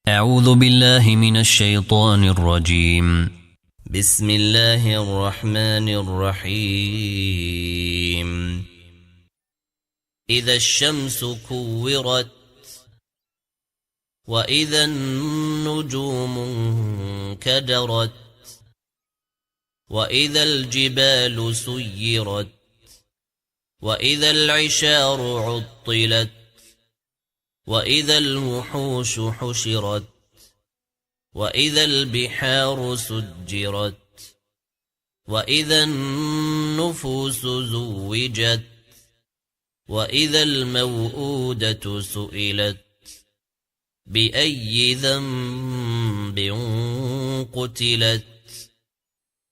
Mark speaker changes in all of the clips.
Speaker 1: أعوذ بالله من الشيطان الرجيم. بسم الله الرحمن الرحيم. إذا الشمس كورت وإذا النجوم انكدرت وإذا الجبال سيرت وإذا العشار عطلت وإذا الوحوش حشرت وإذا البحار سجرت وإذا النفوس زوجت وإذا الموءودة سئلت بأي ذنب قتلت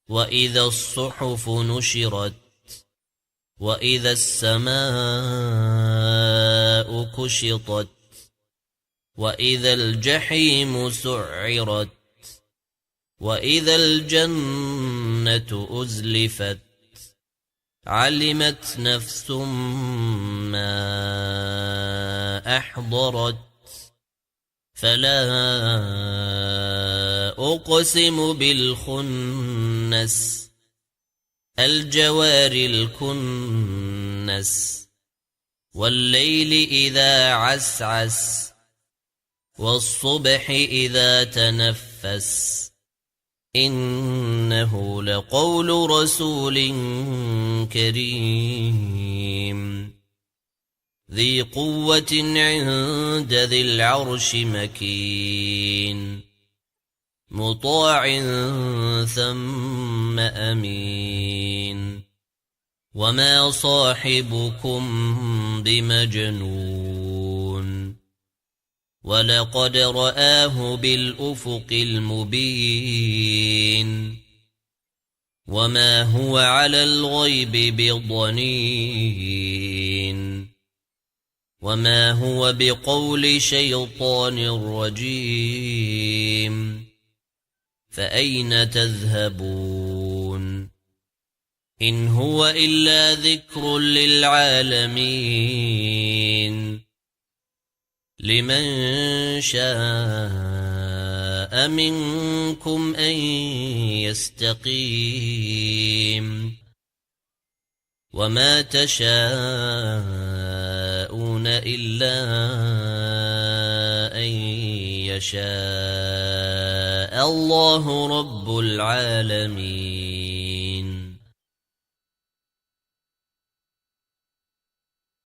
Speaker 1: وإذا الصحف نشرت وإذا السماء كشطت وإذا الجحيم سعرت وإذا الجنة أزلفت علمت نفس ما أحضرت فلا أقسم بالخنس الجوار الكنس والليل إذا عسعس والصبح إذا تنفس إنه لقول رسول كريم ذي قوة عند ذي العرش مكين مطاع ثم أمين وما صاحبكم بمجنون ولقد رآه بالأفق المبين وما هو على الغيب بضنين وما هو بقول شيطان رجيم فأين تذهبون إن هو إلا ذكر للعالمين لمن شاء منكم أن يستقيم وما تشاءون إلا أن يشاء الله رب العالمين.